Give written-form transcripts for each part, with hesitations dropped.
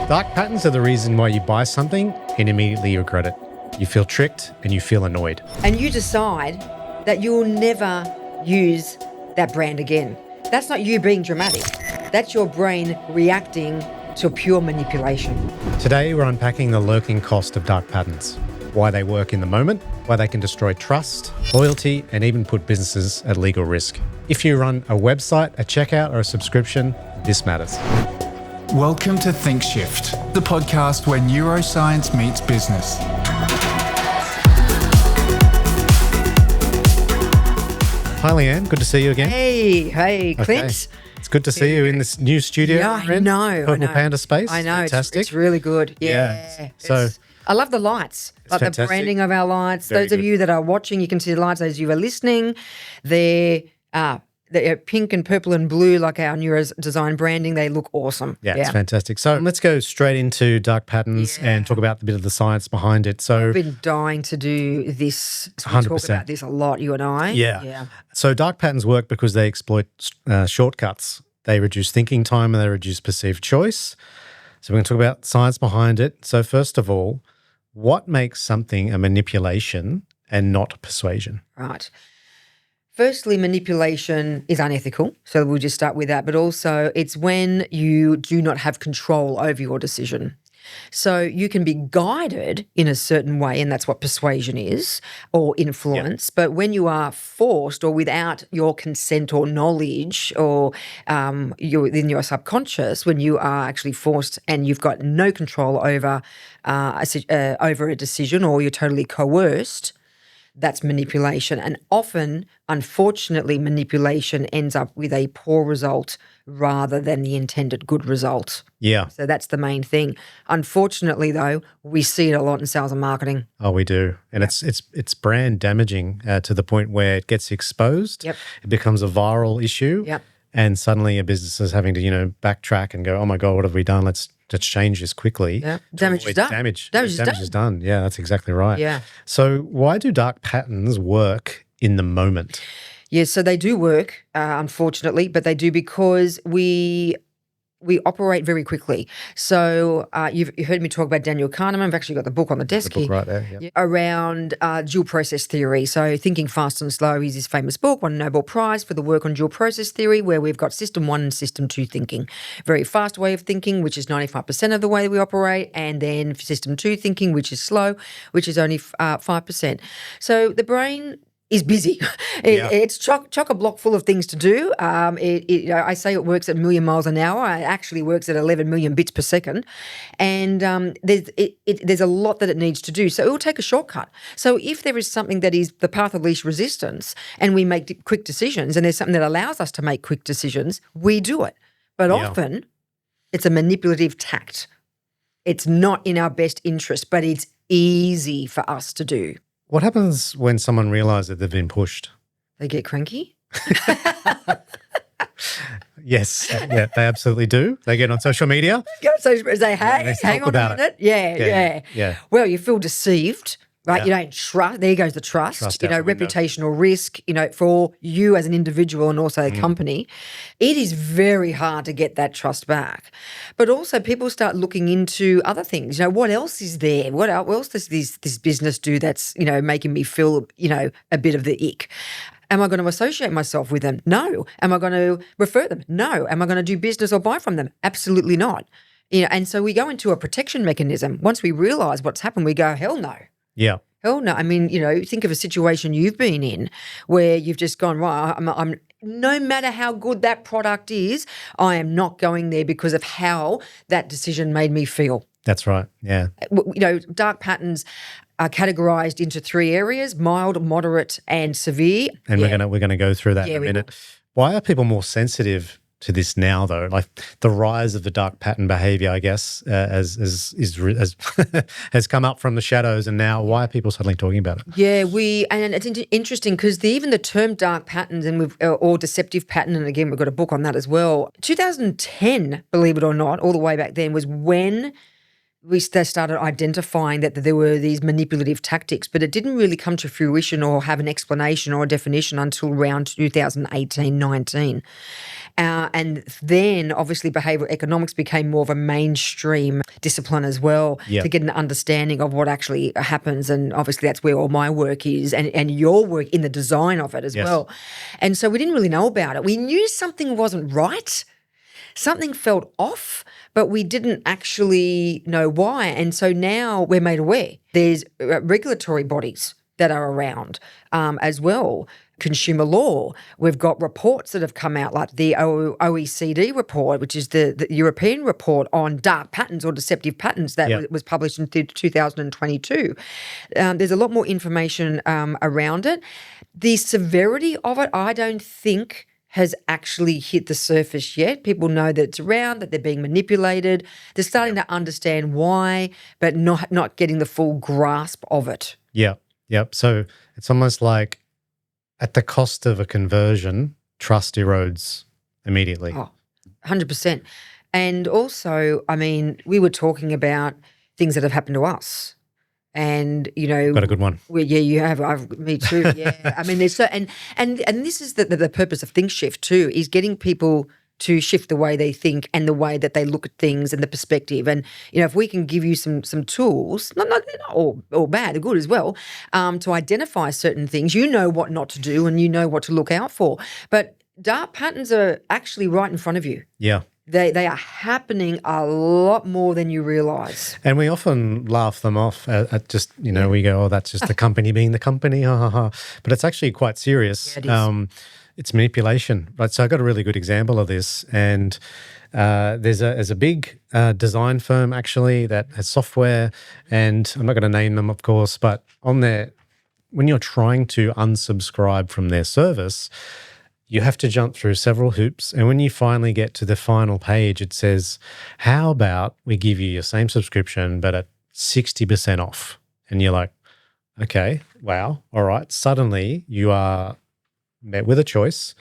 Dark patterns are the reason why you buy something and immediately you regret it. You feel tricked and you feel annoyed. And you decide that you'll never use that brand again. That's not you being dramatic. That's your brain reacting to pure manipulation. Today, we're unpacking the lurking cost of dark patterns, why they work in the moment, why they can destroy trust, loyalty, and even put businesses at legal risk. If you run a website, a checkout, or a subscription, this matters. Welcome to Think Shift, the podcast where neuroscience meets business. Hi, Leanne. Good to see you again. Hey, Clint. Okay. It's good to see you in this new studio. Yeah, I know. Purple Panda space. I know. Fantastic. It's really good. Yeah. So I love the lights, like fantastic. the branding of our lights. Very Those of good. you that are watching, you can see the lights. Those of you who are listening, they're pink and purple and blue, like our neurodesign branding. They look awesome. Yeah, it's fantastic. So let's go straight into dark patterns and talk about a bit of the science behind it. So I've been dying to do this. We 100%. talk about this a lot, you and I. Yeah. So dark patterns work because they exploit shortcuts. They reduce thinking time and they reduce perceived choice. So we're going to talk about science behind it. So first of all, what makes something a manipulation and not persuasion? Right. Firstly, manipulation is unethical. So we'll just start with that. But also it's when you do not have control over your decision. So you can be guided in a certain way, and that's what persuasion is, or influence. But when you are forced or without your consent or knowledge or you're in your subconscious, when you are actually forced and you've got no control over a decision or you're totally coerced, that's manipulation. And often, unfortunately, manipulation ends up with a poor result rather than the intended good result. Yeah. So that's the main thing. Unfortunately, though, we see it a lot in sales and marketing. Oh, we do. And it's brand damaging to the point where it gets exposed. Yep. It becomes a viral issue. Yep. And suddenly a business is having to, backtrack and go, oh my God, what have we done? Let's change this quickly. Yeah. to Damage is avoid done. Damage Damage is is done. Yeah, that's exactly right. Yeah. So why do dark patterns work in the moment? Yes, so they do work, unfortunately, but they do because we operate very quickly. So you've heard me talk about Daniel Kahneman. I've actually got the book on the desk The book here. right there. Yep. Around dual process theory. So Thinking Fast and Slow is his famous book, won a Nobel Prize for the work on dual process theory, where we've got system 1 and system 2 thinking. Very fast way of thinking, which is 95% of the way we operate, and then system 2 thinking, which is slow, which is only 5%. So the brain is busy. It's chock-a-block full of things to do. I say it works at a million miles an hour. It actually works at 11 million bits per second. And there's a lot that it needs to do. So it will take a shortcut. So if there is something that is the path of least resistance and we make quick decisions and there's something that allows us to make quick decisions, we do it. But often it's a manipulative tact. It's not in our best interest, but it's easy for us to do. What happens when someone realizes that they've been pushed? They get cranky. Yes, yeah, they absolutely do. They get on social media. So they hang talk on about a minute. Yeah. Well, you feel deceived, right? Yeah. You don't trust. There goes the trust. Trust out the window. Reputational risk, for you as an individual and also a company. It is very hard to get that trust back. But also people start looking into other things. What else is there? What else does this business do that's, making me feel, a bit of the ick? Am I going to associate myself with them? No. Am I going to refer them? No. Am I going to do business or buy from them? Absolutely not. And so we go into a protection mechanism. Once we realize what's happened, we go, hell no. Yeah. Hell no. I mean, think of a situation you've been in where you've just gone, right, I'm no matter how good that product is, I am not going there because of how that decision made me feel. That's right. Yeah. Dark patterns are categorized into 3 areas: mild, moderate, and severe. And we're gonna go through that in a minute. Why are people more sensitive to this now, though? Like the rise of the dark pattern behavior, I guess, as has come up from the shadows, and now why are people suddenly talking about it? Yeah, and it's interesting because even the term dark patterns or deceptive pattern, and again we've got a book on that as well. 2010, believe it or not, all the way back then was when they started identifying that there were these manipulative tactics, but it didn't really come to fruition or have an explanation or a definition until around 2018-19. And then obviously behavioural economics became more of a mainstream discipline as well to get an understanding of what actually happens. And obviously that's where all my work is and your work in the design of it as well. And so we didn't really know about it. We knew something wasn't right. Something felt off, but we didn't actually know why. And so now we're made aware. There's regulatory bodies that are around as well. Consumer law. We've got reports that have come out like the OECD report, which is the European report on dark patterns or deceptive patterns that was published in 2022. There's a lot more information around it. The severity of it, I don't think has actually hit the surface yet. People know that it's around, that they're being manipulated. They're starting to understand why, but not getting the full grasp of it. Yep. So it's almost like at the cost of a conversion, trust erodes immediately. Oh, 100%. And also, I mean, we were talking about things that have happened to us. And, you know, got a good one. Well, yeah, you have. Me too. Yeah. I mean, there's so, and this is the purpose of Think Shift too, is getting people to shift the way they think and the way that they look at things and the perspective. And, you know, if we can give you some tools, not all bad, they're good as well, to identify certain things, you know what not to do and you know what to look out for. But dark patterns are actually right in front of you. Yeah. They are happening a lot more than you realise. And we often laugh them off at just, you know, we go, oh, that's just the company being the company, ha, ha, ha. But it's actually quite serious. Yeah, it is. It's manipulation. Right? So I got a really good example of this. And there's a big design firm actually that has software, and I'm not going to name them, of course, but on there, when you're trying to unsubscribe from their service, you have to jump through several hoops. And when you finally get to the final page, it says, how about we give you your same subscription, but at 60% off? And you're like, okay, wow, all right. Suddenly you are met with a choice.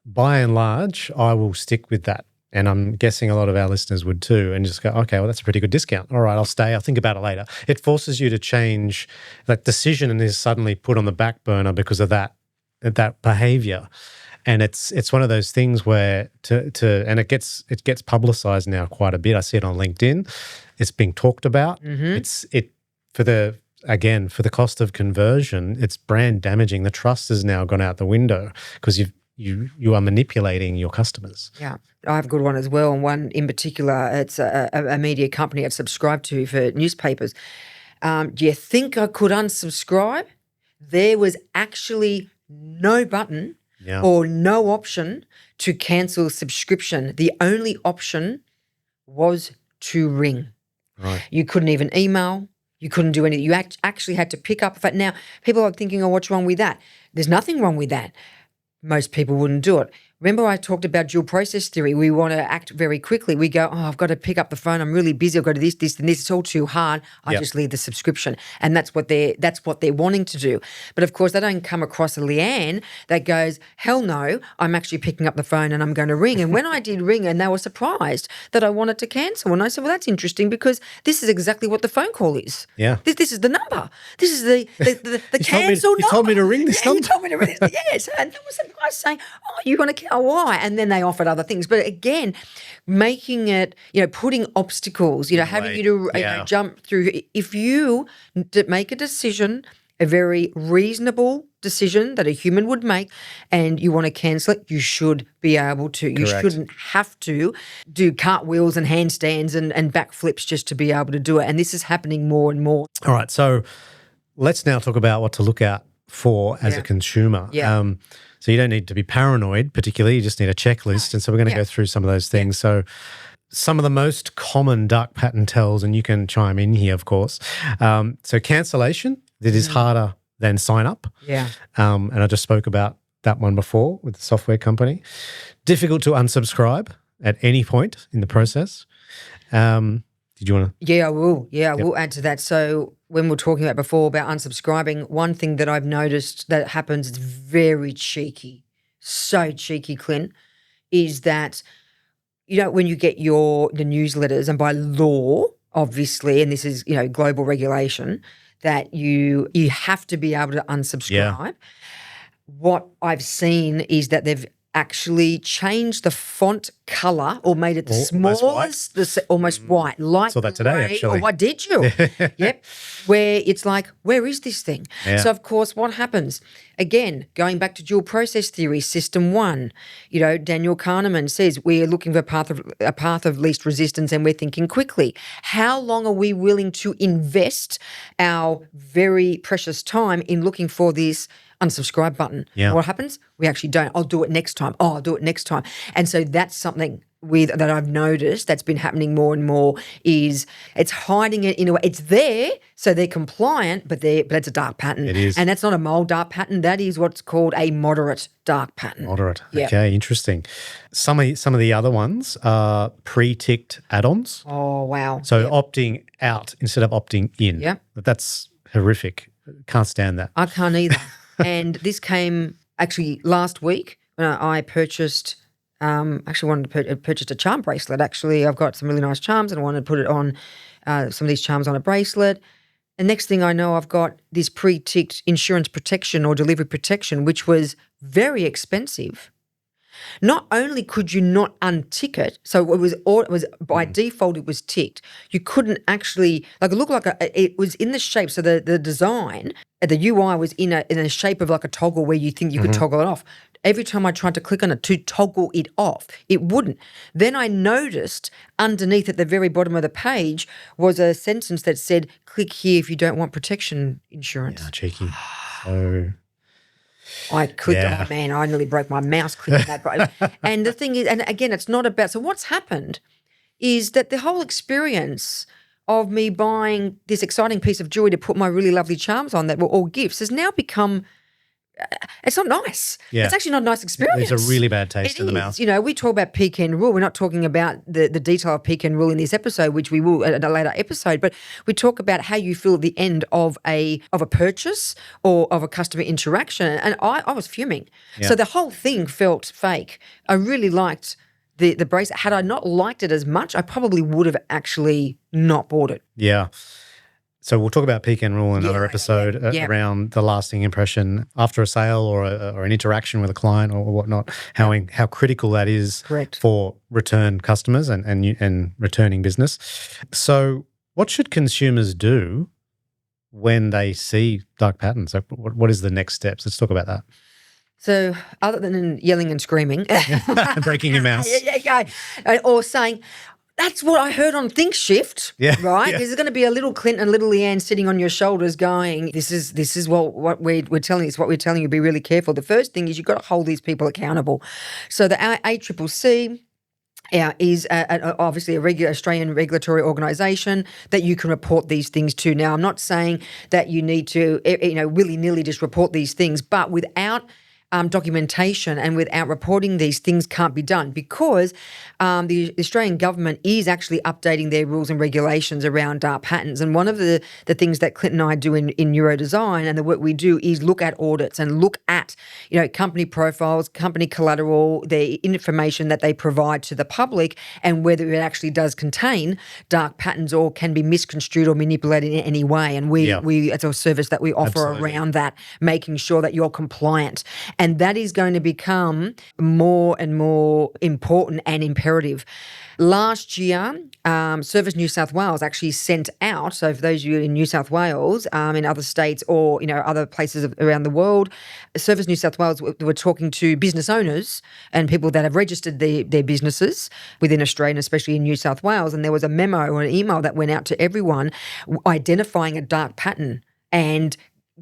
By and large, I will stick with that. And I'm guessing a lot of our listeners would too, and just go, okay, well, that's a pretty good discount. All right, I'll stay. I'll think about it later. It forces you to change that decision and is suddenly put on the back burner because of that behavior. And it's one of those things where and it gets publicized now quite a bit. I see it on LinkedIn. It's being talked about. Mm-hmm. For the cost of conversion, it's brand damaging. The trust has now gone out the window because you are manipulating your customers. Yeah, I have a good one as well. And one in particular, it's a media company I've subscribed to for newspapers. Do you think I could unsubscribe? There was actually no button or no option to cancel subscription. The only option was to ring. Right. You couldn't even email. You couldn't do anything. You actually had to pick up. But now people are thinking, oh, what's wrong with that? There's nothing wrong with that. Most people wouldn't do it. Remember I talked about dual process theory. We want to act very quickly. We go, oh, I've got to pick up the phone. I'm really busy. I've got to this, and this. It's all too hard. I just leave the subscription. And that's what they're wanting to do. But of course, they don't come across a Leanne that goes, hell no, I'm actually picking up the phone and I'm going to ring. And when I did ring, and they were surprised that I wanted to cancel. And I said, well, that's interesting because this is exactly what the phone call is. Yeah. This is the number. This is the cancel number. You told me to ring this number. You told me to ring this. Yes. And there was a guy saying, oh, you want to why? And then they offered other things. But again, making it, putting obstacles, having you to jump through. If you make a decision, a very reasonable decision that a human would make, and you want to cancel it, you should be able to. You shouldn't have to do cartwheels and handstands and backflips just to be able to do it. And this is happening more and more. All right. So let's now talk about what to look out for as a consumer. Yeah. So you don't need to be paranoid particularly, you just need a checklist. And so we're going to go through some of those things. So some of the most common dark pattern tells, and you can chime in here, of course. So cancellation, that is harder than sign up. Yeah. And I just spoke about that one before with the software company. Difficult to unsubscribe at any point in the process. Did you want to? Yeah, I will. Yeah, I will add to that. So when we were talking about before about unsubscribing, one thing that I've noticed that happens, it's very cheeky, so cheeky, Clint, is that, when you get the newsletters, and by law, obviously, and this is, global regulation, that you have to be able to unsubscribe. What I've seen is that they've actually changed the font color or made it the smallest, almost white, light Saw that today, grey. actually. Oh, what did you? Yep. Where it's like, where is this thing? Yeah. So, of course, what happens? Again, going back to dual process theory, system one, Daniel Kahneman says we are looking for a path of least resistance and we're thinking quickly. How long are we willing to invest our very precious time in looking for this unsubscribe button? Yeah. What happens? We actually don't. I'll do it next time. Oh, I'll do it next time. And so that's something that I've noticed that's been happening more and more is it's hiding it in a way. It's there, so they're compliant, but it's a dark pattern. It is. And that's not a mild dark pattern. That is what's called a moderate dark pattern. Moderate. Yeah. Okay, interesting. Some of the other ones are pre-ticked add-ons. Oh, wow. So opting out instead of opting in. Yeah. That's horrific. Can't stand that. I can't either. And this came actually last week when I purchased actually wanted to purchase a charm bracelet. Actually, I've got some really nice charms and I wanted to put it on some of these charms on a bracelet. And next thing I know, I've got this pre-ticked insurance protection or delivery protection, which was very expensive. Not only could you not untick it, so it was by default it was ticked. You couldn't actually it looked like it was in the shape. So the design, the UI was in a shape of like a toggle where you think you could toggle it off. Every time I tried to click on it to toggle it off, it wouldn't. Then I noticed underneath at the very bottom of the page was a sentence that said, "Click here if you don't want protection insurance." Yeah, cheeky. So I clicked, Yeah. oh man, I nearly broke my mouse clicking that. And the thing is, and again, it's not about, so what's happened is that the whole experience of me buying this exciting piece of jewelry to put my really lovely charms on that were all gifts has now become, it's not nice. Yeah. It's actually not a nice experience. there's a really bad taste in the mouth. We talk about pecan rule. We're not talking about the detail of pecan rule in this episode, which we will at a later episode, but we talk about how you feel at the end of a purchase or of a customer interaction. And I was fuming. Yeah. So the whole thing felt fake. I really liked the bracelet. Had I not liked it as much, I probably would have actually not bought it. Yeah. So we'll talk about peak and rule in another episode Yeah. around the lasting impression after a sale or an interaction with a client or whatnot, how critical that is Correct. for return customers and returning business. So what should consumers do when they see dark patterns? Like what is the next steps? Let's talk about that. So other than yelling and screaming. Breaking your mouse. Yeah. Or saying, that's what I heard on Think Shift, Yeah, right? yeah. There's going to be a little Clint and a little Leanne sitting on your shoulders going, this is what we're telling you. It's what we're telling you. Be really careful. The first thing is you've got to hold these people accountable. So the ACCC is obviously a regular Australian regulatory organisation that you can report these things to. Now, I'm not saying that you need to willy-nilly just report these things, but without documentation and without reporting, these things can't be done because the Australian government is actually updating their rules and regulations around dark patterns. And one of the things that Clint and I do in Neurodesign and the work we do is look at audits and look at company profiles, company collateral, the information that they provide to the public and whether it actually does contain dark patterns or can be misconstrued or manipulated in any way. And we it's a service that we offer Absolutely. around that, making sure that you're compliant. And that is going to become more and more important and imperative. Last year, Service New South Wales actually sent out, so for those of you in New South Wales, in other states or other places around the world, Service New South Wales were talking to business owners and people that have registered their businesses within Australia, and especially in New South Wales, and there was a memo or an email that went out to everyone identifying a dark pattern and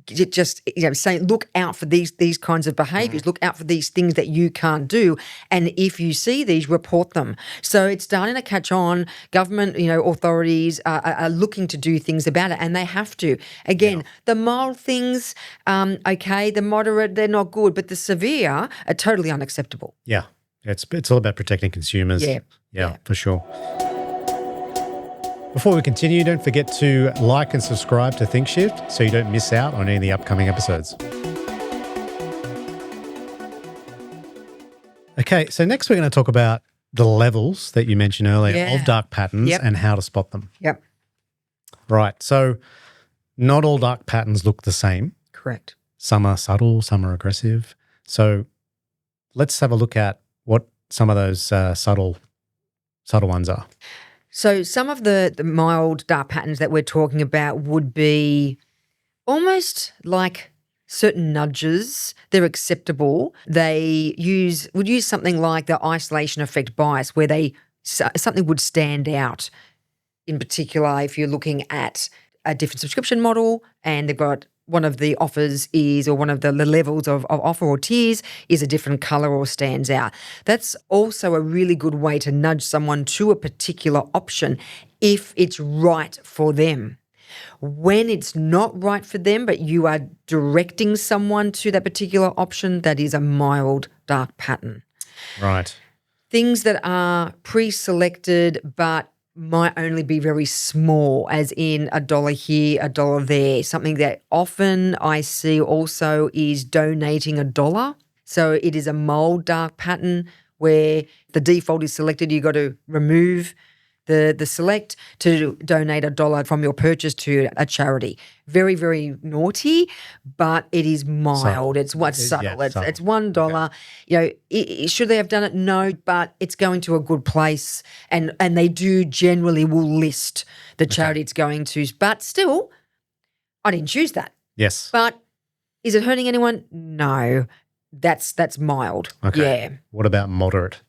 just saying, look out for these kinds of behaviours, look out for these things that you can't do, and if you see these, report them. So it's starting to catch on. Government, authorities are looking to do things about it, and they have to. Again, the mild things, okay, the moderate, they're not good, but the severe are totally unacceptable. Yeah. It's all about protecting consumers. Yeah, for sure. Before we continue, don't forget to like and subscribe to ThinkShift so you don't miss out on any of the upcoming episodes. Okay, so next we're going to talk about the levels that you mentioned earlier of dark patterns and how to spot them. Yep. Right. So not all dark patterns look the same. Correct. Some are subtle, some are aggressive. So let's have a look at what some of those subtle ones are. So some of the mild dark patterns that we're talking about would be almost like certain nudges. They're acceptable. They would use something like the isolation effect bias, where something would stand out. In particular, if you're looking at a different subscription model and they've got one of the offers or one of the levels of offer or tiers is a different color or stands out. That's also a really good way to nudge someone to a particular option if it's right for them. When it's not right for them, but you are directing someone to that particular option, that is a mild dark pattern. Right. Things that are pre-selected but might only be very small, as in $1 here, $1 there. Something that often I see also is donating $1. So it is a mild dark pattern where the default is selected. You got to remove the select to donate $1 from your purchase to a charity. Very, very naughty, but it is mild. It's what's subtle. Yeah, it's subtle. it's $1. Okay. You know, should they have done it? No, but it's going to a good place, and they do generally will list the charity it's going to. But still, I didn't choose that. Yes. But is it hurting anyone? No. That's mild. Okay. Yeah. What about moderate?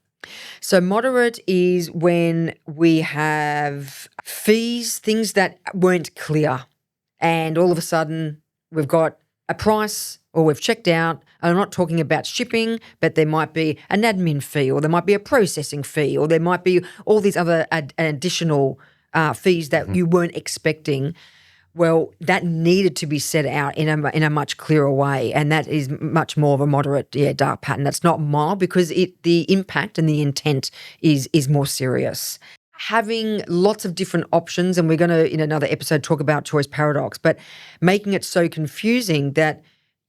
So moderate is when we have fees, things that weren't clear, and all of a sudden we've got a price or we've checked out. And I'm not talking about shipping, but there might be an admin fee, or there might be a processing fee, or there might be all these other additional fees that you weren't expecting. Well, that needed to be set out in a much clearer way, and that is much more of a moderate, dark pattern. That's not mild because the impact and the intent is more serious. Having lots of different options, and we're going to in another episode talk about choice paradox, but making it so confusing that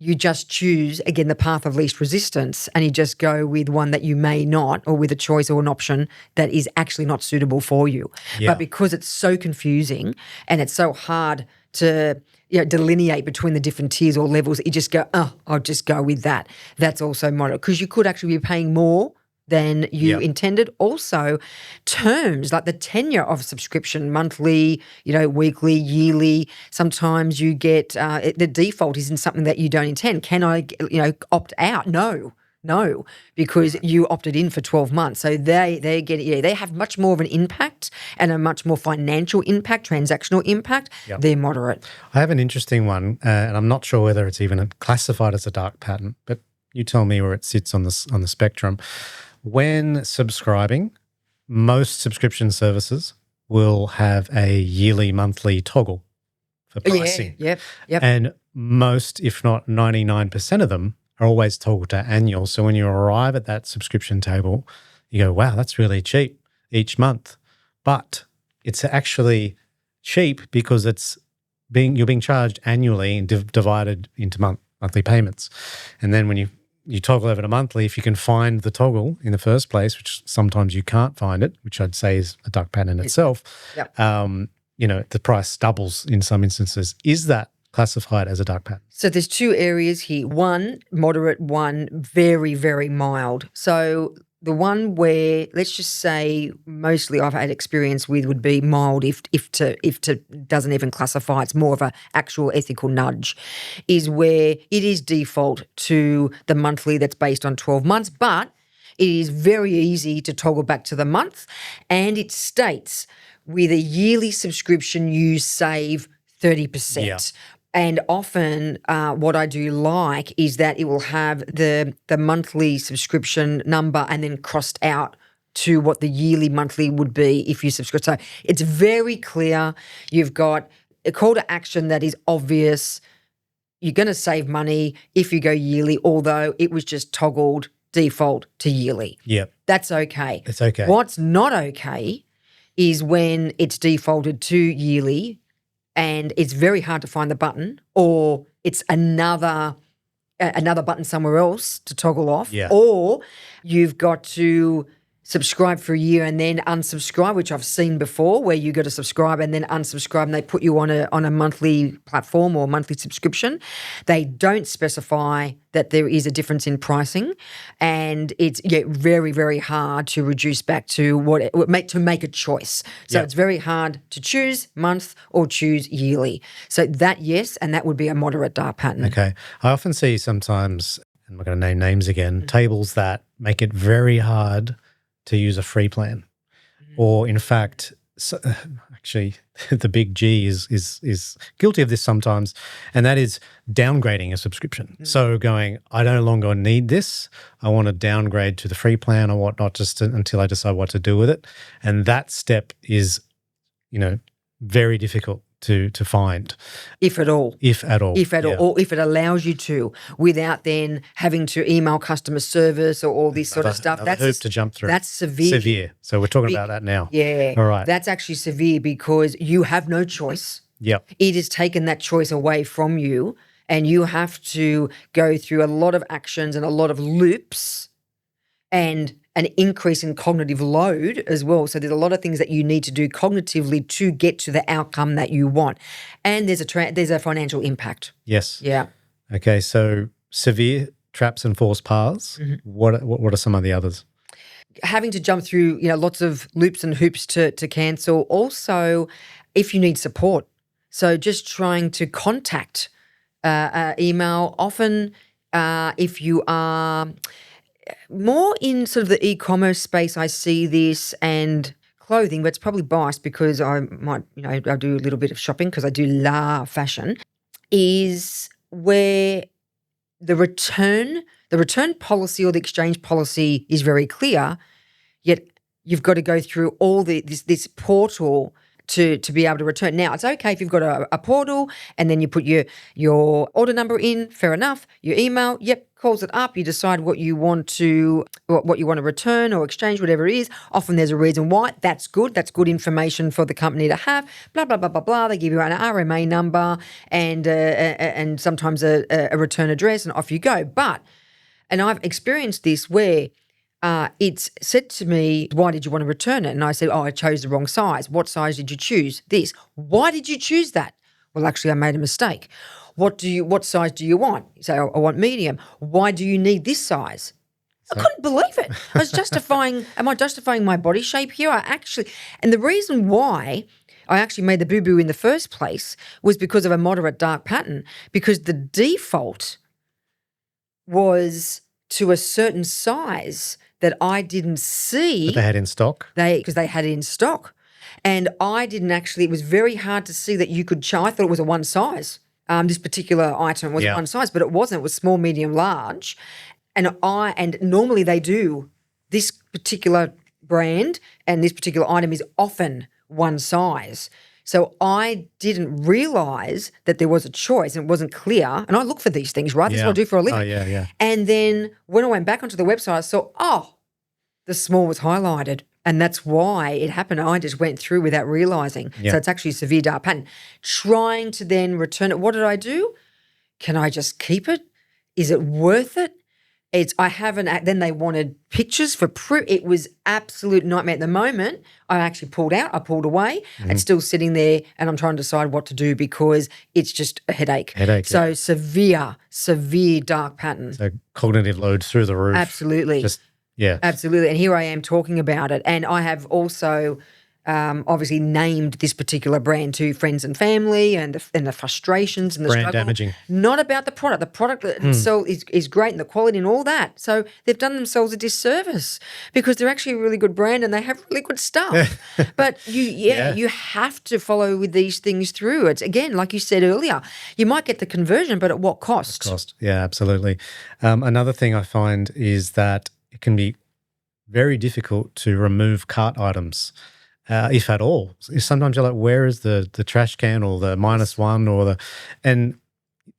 you just choose, again, the path of least resistance, and you just go with one that you may not, or with a choice or an option that is actually not suitable for you. Yeah. But because it's so confusing and it's so hard to delineate between the different tiers or levels, that you just go, I'll just go with that. That's also moderate, because you could actually be paying more than you intended. Also, terms like the tenure of subscription, monthly, weekly, yearly. Sometimes you get the default isn't something that you don't intend. Can I, opt out? No, because you opted in for 12 months. So they have much more of an impact and a much more financial impact, transactional impact. Yep. They're moderate. I have an interesting one, and I'm not sure whether it's even classified as a dark pattern, but you tell me where it sits on the spectrum. When subscribing, most subscription services will have a yearly, monthly toggle for pricing. Yep. And most, if not 99% of them, are always toggled to annual. So when you arrive at that subscription table, you go, wow, that's really cheap each month. But it's actually cheap because you're being charged annually and divided into monthly payments. And then when you toggle over to monthly, if you can find the toggle in the first place, which sometimes you can't find it, which I'd say is a dark pattern in itself, the price doubles in some instances. Is that classified as a dark pattern? So there's two areas here. One, moderate, one, very, very mild. So the one where, let's just say, mostly I've had experience with would be mild if to doesn't even classify. It's more of a actual ethical nudge, is where it is default to the monthly that's based on 12 months, but it is very easy to toggle back to the month, and it states with a yearly subscription you save 30%. Yeah. And often what I do like is that it will have the monthly subscription number and then crossed out to what the yearly monthly would be if you subscribe. So it's very clear. You've got a call to action that is obvious. You're going to save money if you go yearly, although it was just toggled default to yearly. Yep. That's okay. It's okay. What's not okay is when it's defaulted to yearly and it's very hard to find the button, or it's another button somewhere else to toggle off, Yeah. or you've got to subscribe for a year and then unsubscribe, which I've seen before, where you go to subscribe and then unsubscribe and they put you on a monthly platform or monthly subscription. They don't specify that there is a difference in pricing, and it's very, very hard to reduce back to to make a choice. So it's very hard to choose month or choose yearly. So that, yes, and that would be a moderate dark pattern. Okay. I often see sometimes, I'm not going to name names again, tables that make it very hard to use a free plan. Or in fact, actually the big G is guilty of this sometimes, and that is downgrading a subscription. So going, I no longer need this. I want to downgrade to the free plan or whatnot until I decide what to do with it. And that step is, very difficult to find. If at all. If at all. Or if it allows you to, without then having to email customer service or all this sort of stuff. That's a hoop to jump through. That's severe. Severe. So we're talking about that now. Yeah. All right. That's actually severe because you have no choice. Yep. It has taken that choice away from you, and you have to go through a lot of actions and a lot of loops and an increase in cognitive load as well. So there's a lot of things that you need to do cognitively to get to the outcome that you want. And there's a financial impact. Yes. Yeah. Okay, so severe traps and false paths. What are some of the others? Having to jump through, lots of loops and hoops to cancel. Also, if you need support. So just trying to contact email. Often if you are more in sort of the e-commerce space, I see this, and clothing, but it's probably biased because I might, I do a little bit of shopping because I do fashion, is where the return policy or the exchange policy is very clear, yet you've got to go through all this portal to be able to return. Now, it's okay if you've got a portal and then you put your order number in, fair enough, your email, calls it up, you decide what you want to return or exchange, whatever it is. Often there's a reason why. That's good. That's good information for the company to have. Blah, blah, blah, blah, blah. They give you an RMA number and sometimes a return address, and off you go. And I've experienced this where it's said to me, why did you want to return it? And I said, I chose the wrong size. What size did you choose? This. Why did you choose that? Well, actually, I made a mistake. What size do you want? You say, I want medium. Why do you need this size? I couldn't believe it. I was am I justifying my body shape here? And the reason why I actually made the boo-boo in the first place was because of a moderate dark pattern, because the default was to a certain size that I didn't see. That they had in stock? Because they had it in stock. And I didn't actually, it was very hard to see that you could I thought it was a one size. This particular item was one size, but it wasn't. It was small, medium, large. And normally they do, this particular brand and this particular item is often one size. So I didn't realise that there was a choice and it wasn't clear. And I look for these things, right? That's what I do for a living. Oh, yeah. And then when I went back onto the website, I saw, the small was highlighted. And that's why it happened. I just went through without realising. So it's actually a severe dark pattern. Trying to then return it. What did I do? Can I just keep it? Is it worth it? Then they wanted pictures for proof. It was absolute nightmare. At the moment, I actually pulled out. I pulled away. It's still sitting there and I'm trying to decide what to do because it's just a headache. So severe dark pattern. So cognitive load through the roof. Absolutely. Absolutely. And here I am talking about it. And I have also obviously named this particular brand to friends and family and the frustrations and the brand struggle. Damaging. Not about the product. The product itself is great and the quality and all that. So they've done themselves a disservice because they're actually a really good brand and they have really good stuff. But you have to follow with these things through. It's, again, like you said earlier, you might get the conversion, but at what cost? Yeah, absolutely. Another thing I find is that it can be very difficult to remove cart items. If at all. Sometimes you're like, where is the trash can or the -1 and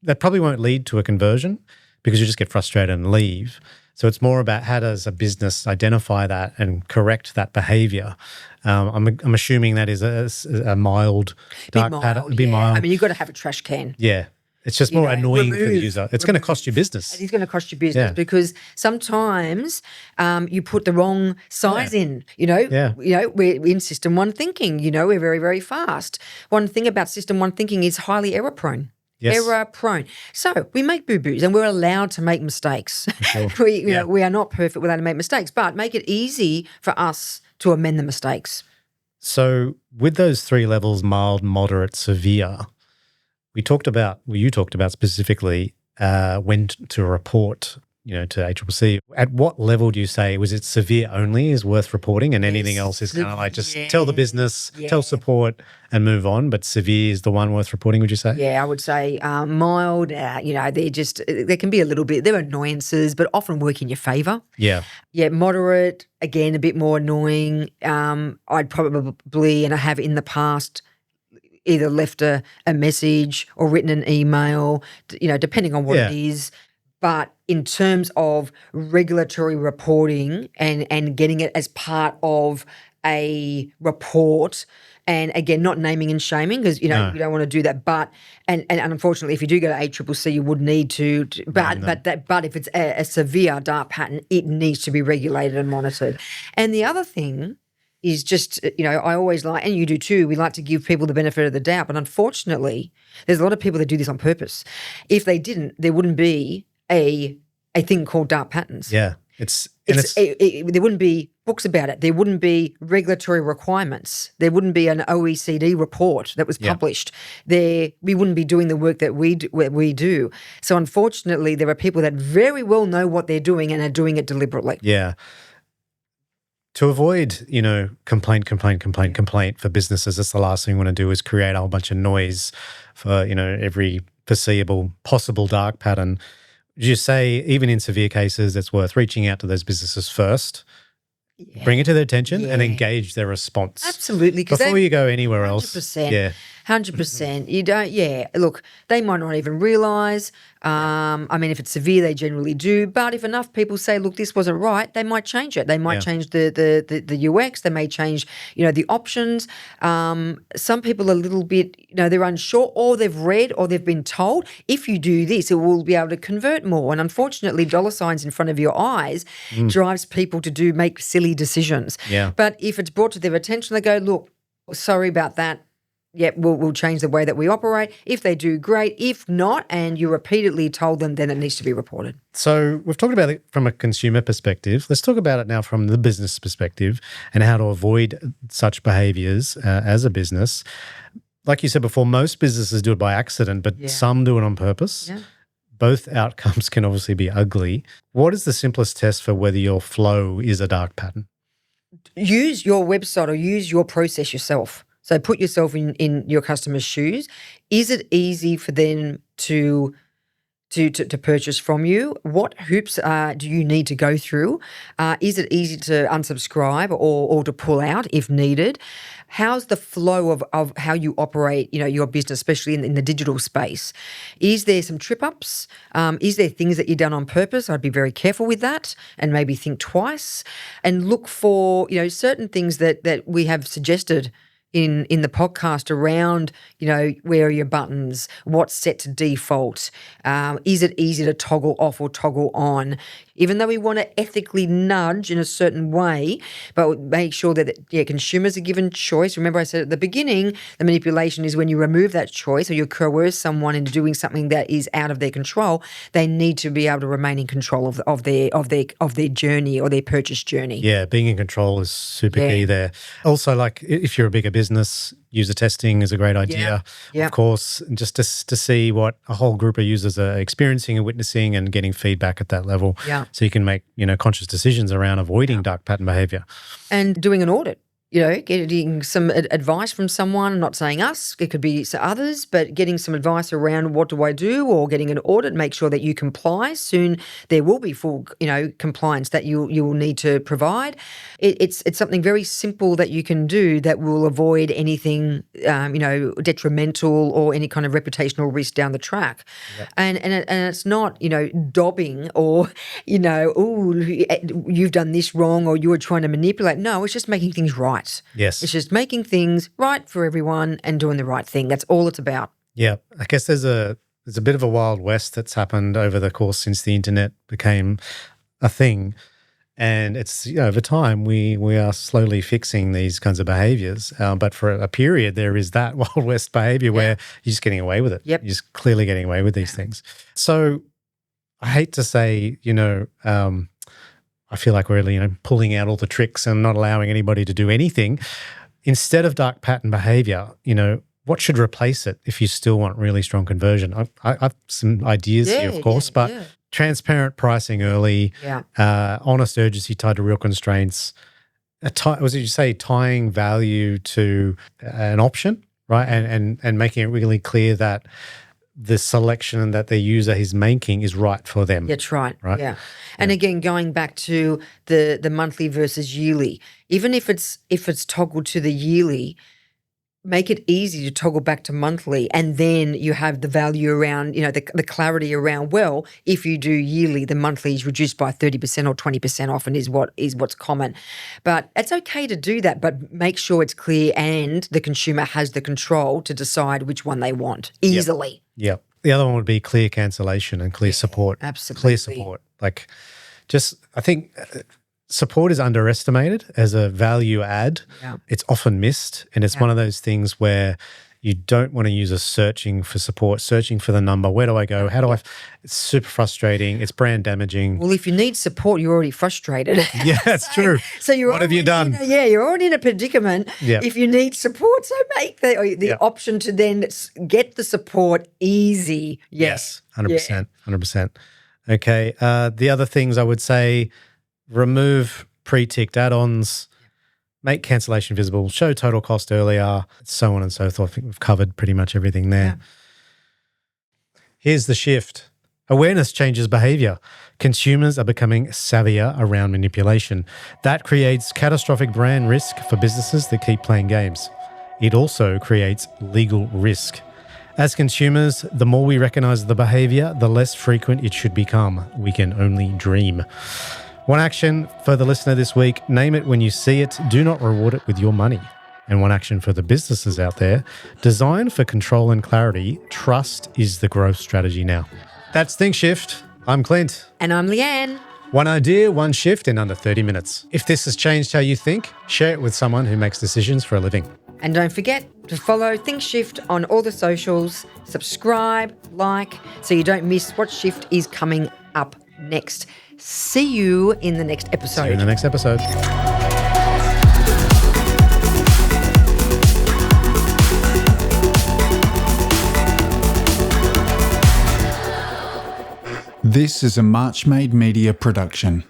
that probably won't lead to a conversion because you just get frustrated and leave. So it's more about how does a business identify that and correct that behavior. I'm assuming that is a mild dark pattern. Mild. I mean, you've got to have a trash can. Yeah. It's just more annoying for the user. It's going to cost you business. It is going to cost you business because sometimes you put the wrong size in. We're in system one thinking. We're very, very fast. One thing about system one thinking is highly error prone. Yes. Error prone. So we make boo-boos and we're allowed to make mistakes. Sure. We are not perfect. We're allowed to make mistakes, but make it easy for us to amend the mistakes. So with those 3 levels, mild, moderate, severe, you talked about specifically when to report, to ACCC. At what level do you say, was it severe only is worth reporting and anything else is kind of like just tell the business, tell support and move on, but severe is the one worth reporting, would you say? Yeah, I would say mild, they can be a little bit, they're annoyances, but often work in your favour. Yeah. Yeah, moderate, again, a bit more annoying. I'd probably, and I have in the past, either left a message or written an email, depending on what it is. But in terms of regulatory reporting and getting it as part of a report, and again, not naming and shaming because, you don't want to do that. But, and unfortunately, if you do go to ACCC, you would need to but if it's a severe dark pattern, it needs to be regulated and monitored. And the other thing is just, I always like, and you do too, we like to give people the benefit of the doubt. But unfortunately, there's a lot of people that do this on purpose. If they didn't, there wouldn't be a thing called dark patterns. Yeah. There wouldn't be books about it. There wouldn't be regulatory requirements. There wouldn't be an OECD report that was published. We wouldn't be doing the work that we do. So unfortunately, there are people that very well know what they're doing and are doing it deliberately. Yeah. To avoid, complaint for businesses, that's the last thing we want to do is create a whole bunch of noise for, every foreseeable possible dark pattern. Would you say even in severe cases, it's worth reaching out to those businesses first, bring it to their attention and engage their response? Absolutely. Before you go anywhere 100%, else. Yeah. 100%. You don't, look, they might not even realise. If it's severe, they generally do. But if enough people say, look, this wasn't right, they might change it. They might change the UX. They may change, the options. Some people are a little bit, they're unsure or they've read or they've been told, if you do this, it will be able to convert more. And unfortunately, dollar signs in front of your eyes drives people to make silly decisions. Yeah. But if it's brought to their attention, they go, look, sorry about that. Yep, we'll change the way that we operate. If they do, great. If not, and you repeatedly told them, then it needs to be reported. So we've talked about it from a consumer perspective. Let's talk about it now from the business perspective and how to avoid such behaviours as a business. Like you said before, most businesses do it by accident, but some do it on purpose. Yeah. Both outcomes can obviously be ugly. What is the simplest test for whether your flow is a dark pattern? Use your website or use your process yourself. So put yourself in your customer's shoes. Is it easy for them to purchase from you? What hoops do you need to go through? Is it easy to unsubscribe or to pull out if needed? How's the flow of how you operate, your business, especially in the digital space? Is there some trip-ups? Is there things that you've done on purpose? I'd be very careful with that and maybe think twice and look for, certain things that we have suggested in the podcast around, where are your buttons? What's set to default? Is it easy to toggle off or toggle on? Even though we want to ethically nudge in a certain way, but make sure that consumers are given choice. Remember I said at the beginning, the manipulation is when you remove that choice or you coerce someone into doing something that is out of their control. They need to be able to remain in control of their journey or their purchase journey. Yeah, being in control is super key there. Also, like if you're a bigger business, user testing is a great idea, of course, just to see what a whole group of users are experiencing and witnessing and getting feedback at that level. Yeah. So you can make, conscious decisions around avoiding dark pattern behavior. And doing an audit. Getting some advice from someone, I'm not saying us, it could be others, but getting some advice around what do I do or getting an audit, make sure that you comply. Soon there will be full, compliance that you will need to provide. It's something very simple that you can do that will avoid anything, detrimental or any kind of reputational risk down the track. Yep. And it's not, dobbing or, you've done this wrong or you were trying to manipulate. No, it's just making things right. Yes. It's just making things right for everyone and doing the right thing. That's all it's about. Yeah. I guess there's a there's a bit of a wild west that's happened over the course since the internet became a thing. And it's, over time, we are slowly fixing these kinds of behaviors. But for a period, there is that Wild West behavior where you're just getting away with it. Yep. You're just clearly getting away with these things. So I hate to say, I feel like we're really, pulling out all the tricks and not allowing anybody to do anything. Instead of dark pattern behavior, what should replace it if you still want really strong conversion? I've some ideas here, of course, but transparent pricing early, honest urgency tied to real constraints. Tying value to an option, right? And making it really clear that the selection that the user is making is right for them. That's right. Yeah. And again, going back to the monthly versus yearly, even if it's toggled to the yearly, make it easy to toggle back to monthly, and then you have the value around, the clarity around, well, if you do yearly, the monthly is reduced by 30% or 20% off and is what's common. But it's okay to do that, but make sure it's clear and the consumer has the control to decide which one they want easily. Yep. The other one would be clear cancellation and clear support. Absolutely. Clear support. I think support is underestimated as a value add. Yeah. It's often missed, and it's one of those things where you don't want to use searching for support, searching for the number. Where do I go? How do I? It's super frustrating. It's brand damaging. Well, if you need support, you're already frustrated. Yeah, that's true. So what have you done? You're already in a predicament. Yep. If you need support, so make the option to then get the support easy. Yes, 100%. 100%. Okay. The other things I would say, remove pre-ticked add-ons, make cancellation visible, show total cost earlier, so on and so forth. I think we've covered pretty much everything there. Yeah. Here's the shift. Awareness changes behavior. Consumers are becoming savvier around manipulation. That creates catastrophic brand risk for businesses that keep playing games. It also creates legal risk. As consumers, the more we recognize the behavior, the less frequent it should become. We can only dream. One action for the listener this week, name it when you see it. Do not reward it with your money. And one action for the businesses out there, design for control and clarity. Trust is the growth strategy now. That's Think Shift. I'm Clint. And I'm Leanne. One idea, one shift in under 30 minutes. If this has changed how you think, share it with someone who makes decisions for a living. And don't forget to follow Think Shift on all the socials, subscribe, like, so you don't miss what shift is coming up next. See you in the next episode. See you in the next episode. This is a March Made Media production.